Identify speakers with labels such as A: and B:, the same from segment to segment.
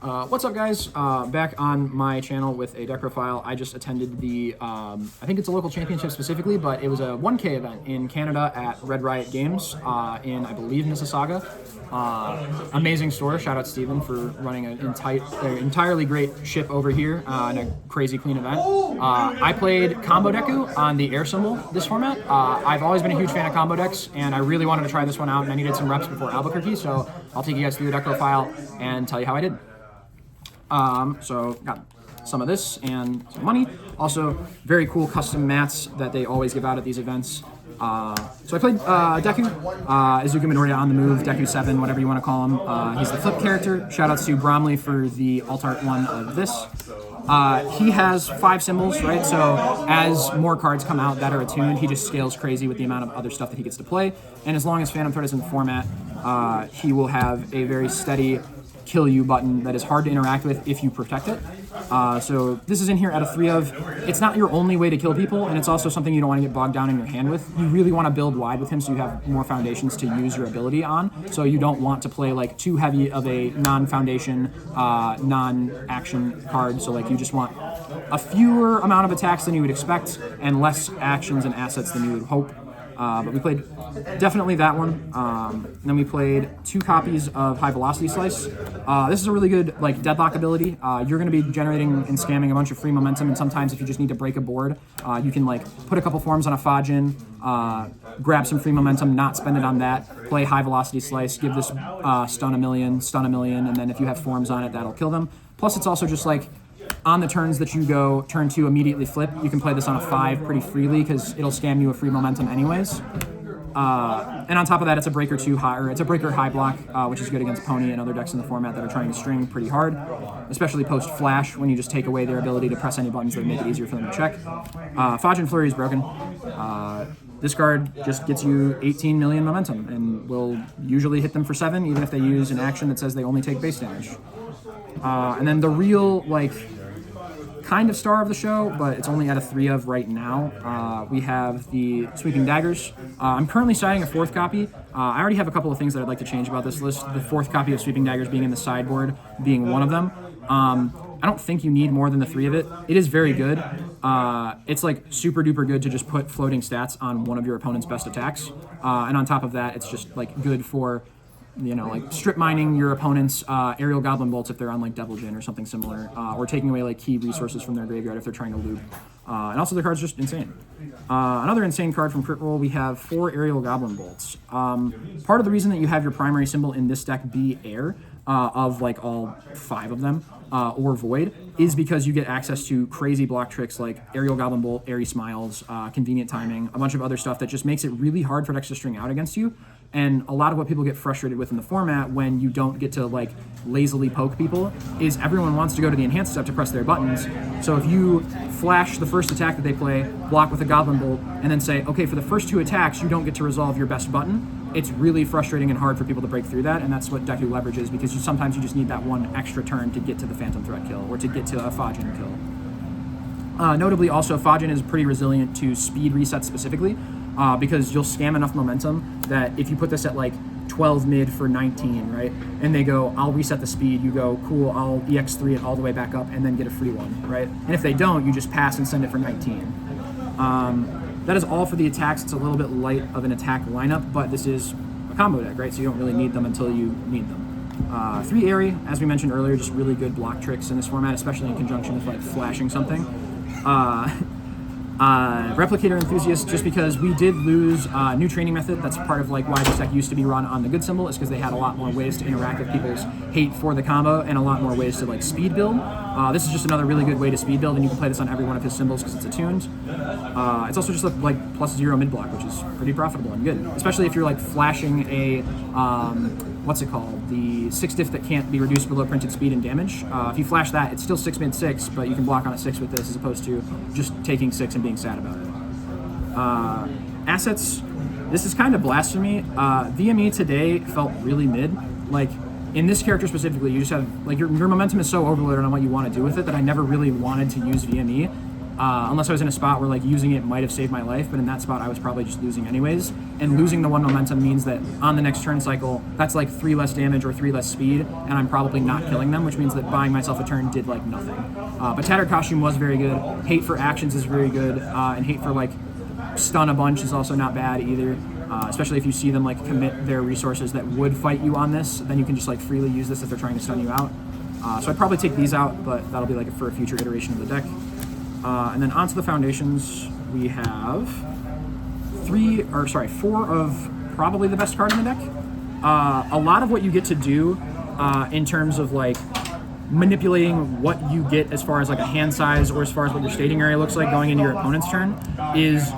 A: What's up, guys? Back on my channel with a deck profile. I just attended the, I think it's a local championship specifically, but it was a 1K event in Canada at Riot Games in, I believe, Mississauga. Amazing store. Shout out Steven for running an entirely great ship over here in a crazy clean event. I played combo Deku on the air symbol this format. I've always been a huge fan of combo decks, and I really wanted to try this one out, and I needed some reps before Albuquerque, so I'll take you guys through the deck profile and tell you how I did. So got some of this and some money. Also, very cool custom mats that they always give out at these events. So I played Deku, Izuku Midoriya on the move, Deku 7, whatever you want to call him. He's the flip character. Shoutouts to Bromley for the alt art one of this. He has 5 symbols, right? So as more cards come out that are attuned, he just scales crazy with the amount of other stuff that he gets to play. And as long as Phantom Thread is in the format, he will have a very steady kill you button that is hard to interact with if you protect it. So this is in here at a 3 of. It's not your only way to kill people, and it's also something you don't want to get bogged down in your hand with. You really want to build wide with him so you have more foundations to use your ability on. So you don't want to play like too heavy of a non-foundation, non-action card. So like you just want a fewer amount of attacks than you would expect and less actions and assets than you would hope. But we played definitely that one. Then we played 2 copies of High Velocity Slice. This is a really good like deadlock ability. You're going to be generating and scamming a bunch of free momentum, and sometimes if you just need to break a board, you can like put a couple forms on a Fajin, grab some free momentum, not spend it on that, play High Velocity Slice, give this stun a million, and then if you have forms on it, that'll kill them. Plus, it's also just like on the turns that you go turn 2 immediately flip, you can play this on a 5 pretty freely because it'll scam you a free momentum anyways. And on top of that, it's a breaker 2 high, or it's a breaker high block, which is good against Pony and other decks in the format that are trying to string pretty hard, especially post Flash when you just take away their ability to press any buttons that make it easier for them to check. Fajin Flurry is broken. This card just gets you 18 million momentum and will usually hit them for 7, even if they use an action that says they only take base damage. And then the real, like, kind of star of the show, but it's only at a 3 of right now. We have the Sweeping Daggers. I'm currently citing a 4th copy. I already have a couple of things that I'd like to change about this list. The 4th copy of Sweeping Daggers being in the sideboard being one of them. I don't think you need more than the 3 of it. It is very good. It's like super duper good to just put floating stats on one of your opponent's best attacks. And on top of that, it's just like good for, you know, like strip mining your opponent's aerial goblin bolts if they're on like Devil Jin or something similar, or taking away like key resources from their graveyard if they're trying to loop. And also the card's just insane. Another insane card from Crit Roll, we have 4 aerial goblin bolts. Part of the reason that you have your primary symbol in this deck be air, of like all 5 of them, or void, is because you get access to crazy block tricks like aerial goblin bolt, airy smiles, convenient timing, a bunch of other stuff that just makes it really hard for decks to string out against you. And a lot of what people get frustrated with in the format when you don't get to like lazily poke people is everyone wants to go to the enhanced step to press their buttons. So if you flash the first attack that they play, block with a goblin bolt, and then say, okay, for the first 2 attacks, you don't get to resolve your best button, it's really frustrating and hard for people to break through that, and that's what Deku leverages, because sometimes you just need that one extra turn to get to the Phantom Threat kill, or to get to a Fajin kill. Notably, also, Fajin is pretty resilient to speed resets specifically, because you'll scam enough momentum that if you put this at like 12 mid for 19, right, and they go, I'll reset the speed, you go, cool, I'll EX3 it all the way back up and then get a free one, right? And if they don't, you just pass and send it for 19. That is all for the attacks. It's a little bit light of an attack lineup, but this is a combo deck, right? So you don't really need them until you need them. 3 Airy, as we mentioned earlier, just really good block tricks in this format, especially in conjunction with like flashing something. Replicator Enthusiast, just because we did lose new training method. That's part of like why this deck used to be run on the good symbol, is because they had a lot more ways to interact with people's hate for the combo and a lot more ways to like speed build. This is just another really good way to speed build, and you can play this on every one of his symbols because it's attuned. It's also just like +0 mid block, which is pretty profitable and good, especially if you're like flashing a what's it called? The 6 diff that can't be reduced below printed speed and damage. If you flash that, it's still 6 mid 6, but you can block on a 6 with this as opposed to just taking 6 and being sad about it. Assets, this is kind of blasphemy. VME today felt really mid. Like, in this character specifically, you just have, like, your momentum is so overloaded on what you want to do with it that I never really wanted to use VME. unless I was in a spot where like using it might have saved my life, but in that spot I was probably just losing anyways. And losing the 1 momentum means that on the next turn cycle, that's like 3 less damage or 3 less speed, and I'm probably not killing them, which means that buying myself a turn did like nothing. But Tattered Costume was very good. Hate for actions is very good, and Hate for like stun a bunch is also not bad either. Especially if you see them like commit their resources that would fight you on this, then you can just like freely use this if they're trying to stun you out. So I'd probably take these out, but that'll be like for a future iteration of the deck. And then onto the foundations, we have 4 of probably the best card in the deck. A lot of what you get to do in terms of like manipulating what you get as far as like a hand size or as far as what your staging area looks like going into your opponent's turn is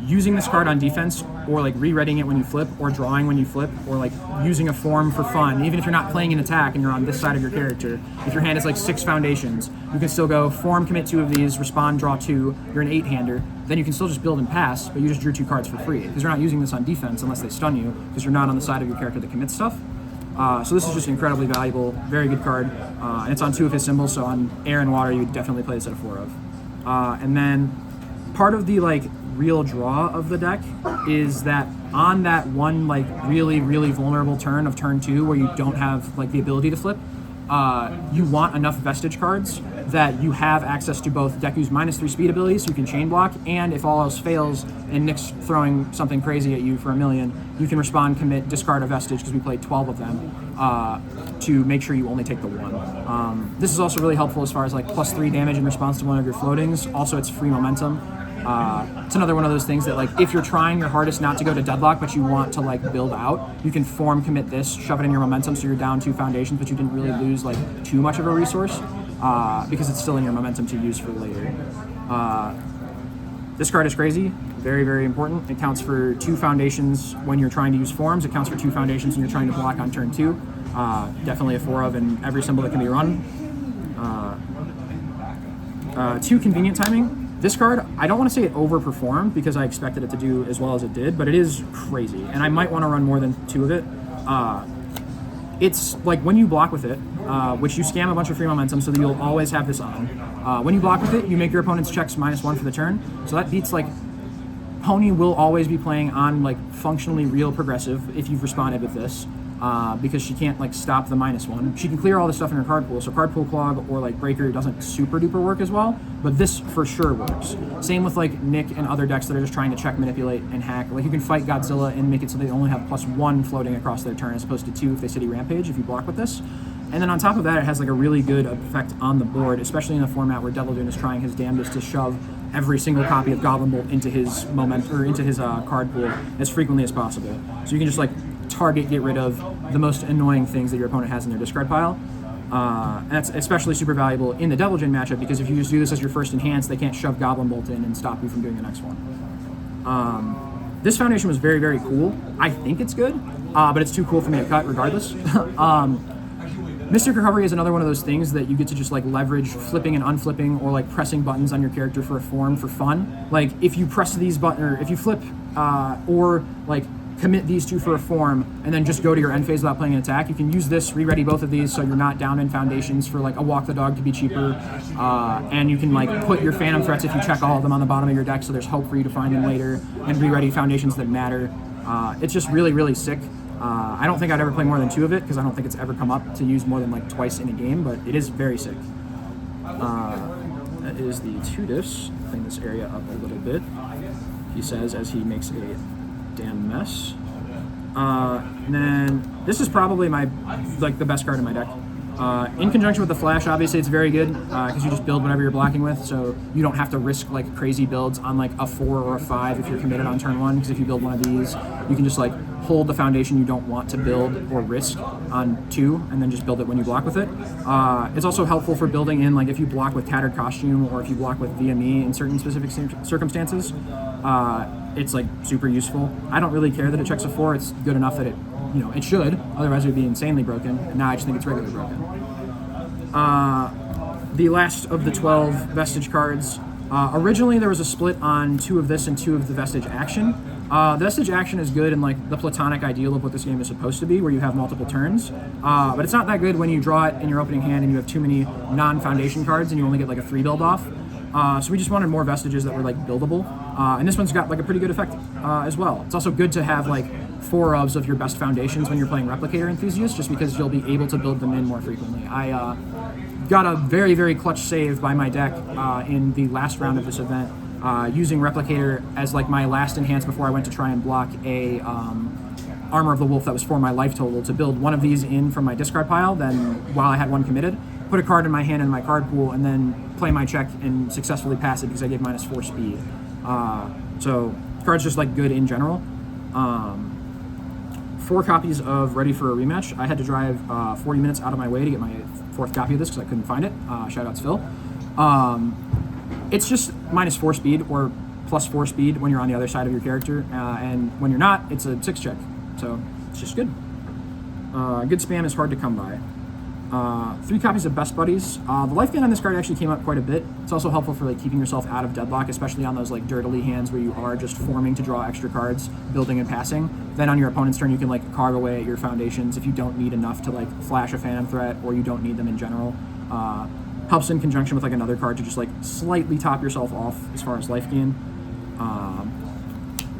A: using this card on defense, or like re-readying it when you flip, or drawing when you flip, or like using a form for fun. Even if you're not playing an attack and you're on this side of your character, if your hand is like 6 foundations, you can still go form, commit 2 of these, respond, draw 2, you're an 8-hander, then you can still just build and pass, but you just drew 2 cards for free, because you're not using this on defense unless they stun you, because you're not on the side of your character that commits stuff. So this is just incredibly valuable, very good card, and it's on 2 of his symbols, so on air and water you would definitely play this at a 4 of. And then part of the like real draw of the deck is that on that one like really vulnerable turn of turn 2 where you don't have like the ability to flip, you want enough vestige cards that you have access to both Deku's -3 speed abilities, so you can chain block, and if all else fails and Nick's throwing something crazy at you for 1,000,000, you can respond, commit, discard a vestige, because we played 12 of them, to make sure you only take the 1. This is also really helpful as far as like +3 damage in response to one of your floatings. Also, it's free momentum. It's another one of those things that like if you're trying your hardest not to go to deadlock but you want to like build out, you can form commit this, shove it in your momentum so you're down 2 foundations, but you didn't really lose like too much of a resource, because it's still in your momentum to use for later. This card is crazy, very important. It counts for 2 foundations when you're trying to use forms. It counts for 2 foundations when you're trying to block on turn 2. Definitely a 4 of in every symbol that can be run. 2 convenient timing. This card, I don't want to say it overperformed because I expected it to do as well as it did, but it is crazy, and I might want to run more than 2 of it. It's like when you block with it, which you scam a bunch of free momentum so that you'll always have this on. When you block with it, you make your opponent's checks -1 for the turn, so that beats like Pony will always be playing on like functionally real progressive if you've responded with this. Because she can't like stop the -1. She can clear all the stuff in her card pool, so card pool clog or like breaker doesn't super duper work as well, but this for sure works. Same with like Nick and other decks that are just trying to check, manipulate, and hack. Like you can fight Godzilla and make it so they only have +1 floating across their turn as opposed to 2 if they City Rampage if you block with this. And then on top of that, it has like a really good effect on the board, especially in a format where Devil Dune is trying his damnedest to shove every single copy of Goblin Bolt into his card pool as frequently as possible. So you can just like target, get rid of the most annoying things that your opponent has in their discard pile. And that's especially super valuable in the Devil Djinn matchup, because if you just do this as your first enhance, they can't shove Goblin Bolt in and stop you from doing the next one. This foundation was very cool. I think it's good, but it's too cool for me to cut regardless. Mystic Recovery is another one of those things that you get to just like leverage flipping and unflipping, or like pressing buttons on your character for a form for fun. Like if you press these buttons, or if you flip, or like commit these 2 for a form, and then just go to your end phase without playing an attack, you can use this, re-ready both of these so you're not down in foundations for like a Walk the Dog to be cheaper, and you can like put your Phantom Threats if you check all of them on the bottom of your deck so there's hope for you to find them later, and re-ready foundations that matter. It's just really sick. I don't think I'd ever play more than 2 of it because I don't think it's ever come up to use more than like twice in a game, but it is very sick. That is the 2 diffs. Clean this area up a little bit, he says as he makes a damn mess. And then this is probably my the best card in my deck. In conjunction with the Flash, obviously it's very good because you just build whatever you're blocking with, so you don't have to risk like crazy builds on like a 4 or a 5 if you're committed on turn 1, because if you build one of these, you can just like hold the foundation you don't want to build or risk on 2 and then just build it when you block with it. It's also helpful for building in like if you block with Tattered Costume or if you block with VME in certain specific circumstances. It's like super useful. I don't really care that it checks a 4. It's good enough that it, you know, it should. Otherwise, it would be insanely broken. And now I just think it's regularly broken. The last of the 12 Vestige cards. Originally, there was a split on 2 of this and 2 of the Vestige Action. The Vestige Action is good in like the platonic ideal of what this game is supposed to be, where you have multiple turns. But it's not that good when you draw it in your opening hand and you have too many non-foundation cards and you only get like a 3 build off. So we just wanted more vestiges that were like buildable, and this one's got like a pretty good effect as well. It's also good to have like 4 of your best foundations when you're playing Replicator Enthusiast, just because you'll be able to build them in more frequently. I got a very, very clutch save by my deck in the last round of this event, using Replicator as like my last enhance before I went to try and block a Armor of the Wolf that was for my life total, to build one of these in from my discard pile, then while I had one committed, put a card in my hand in my card pool, and then play my check and successfully pass it because I gave -4 speed. So the card's just like good in general. 4 copies of Ready for a Rematch. I had to drive 40 minutes out of my way to get my 4th copy of this because I couldn't find it. Shoutouts Phil. It's just -4 speed or +4 speed when you're on the other side of your character, and when you're not, it's a 6 check. So it's just good. Good spam is hard to come by. 3 copies of Best Buddies. The life gain on this card actually came up quite a bit. It's also helpful for like keeping yourself out of deadlock, especially on those like dirtily hands where you are just forming to draw extra cards, building and passing. Then on your opponent's turn, you can like carve away at your foundations if you don't need enough to like flash a Phantom Threat, or you don't need them in general. Helps in conjunction with like another card to just like slightly top yourself off as far as life gain.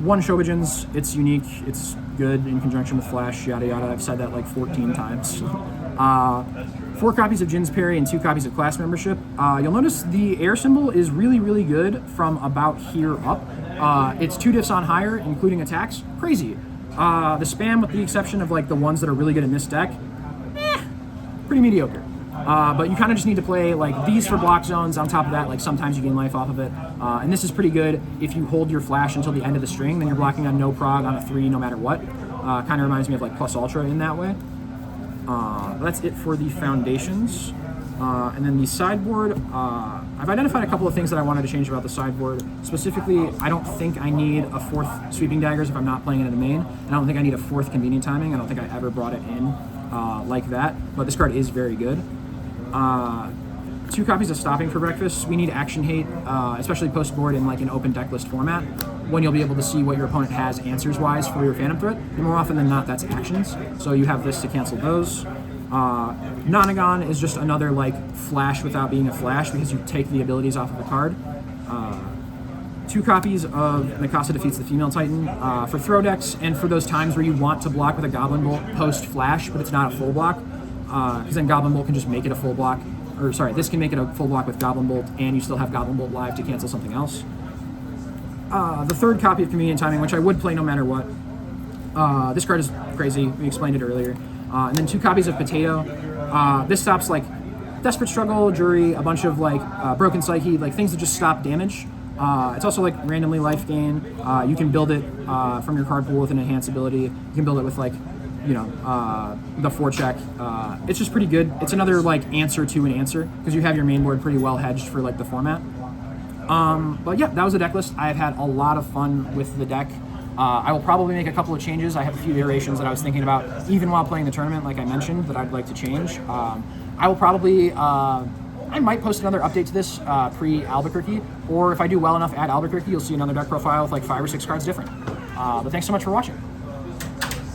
A: 1 Shobijin's, it's unique, it's good in conjunction with Flash, yada yada. I've said that like 14 times. 4 copies of Jin's Parry and 2 copies of Class Membership. You'll notice the air symbol is really, really good from about here up. It's 2 diffs on higher, including attacks. Crazy. The spam, with the exception of like the ones that are really good in this deck, pretty mediocre. But you kind of just need to play like these for block zones. On top of that, like sometimes you gain life off of it. And this is pretty good if you hold your flash until the end of the string, then you're blocking on no prog on a 3 no matter what. Kind of reminds me of like Plus Ultra in that way. That's it for the foundations. And then the sideboard, I've identified a couple of things that I wanted to change about the sideboard. Specifically, I don't think I need a 4th Sweeping Daggers if I'm not playing it in the main. And I don't think I need a 4th Convenient Timing. I don't think I ever brought it in like that. But this card is very good. 2 copies of Stopping for Breakfast. We need Action Hate, especially post-board in like an open deck list format, when you'll be able to see what your opponent has answers-wise for your Phantom Threat. And more often than not, that's actions. So you have this to cancel those. Nonagon is just another like flash without being a flash, because you take the abilities off of the card. 2 copies of Mikasa Defeats the Female Titan for throw decks, and for those times where you want to block with a Goblin Bolt post-flash, but it's not a full block. Because then Goblin Bolt can just make it a full block, or sorry, this can make it a full block with Goblin Bolt, and you still have Goblin Bolt live to cancel something else. The 3rd copy of Convenient Timing, which I would play no matter what. This card is crazy, we explained it earlier. And then 2 copies of Potato. This stops like Desperate Struggle, Jury, a bunch of like Broken Psyche, like things that just stop damage. It's also like randomly life gain. You can build it from your card pool with an enhance ability. You can build it with like, you know, the 4 check. It's just pretty good. It's another like answer to an answer, because you have your main board pretty well hedged for like the format. But yeah, that was the deck list. I've had a lot of fun with the deck. I will probably make a couple of changes. I have a few iterations that I was thinking about, even while playing the tournament, like I mentioned, that I'd like to change. I will probably, I might post another update to this pre-Albuquerque, or if I do well enough at Albuquerque, you'll see another deck profile with like 5 or 6 cards different. But thanks so much for watching.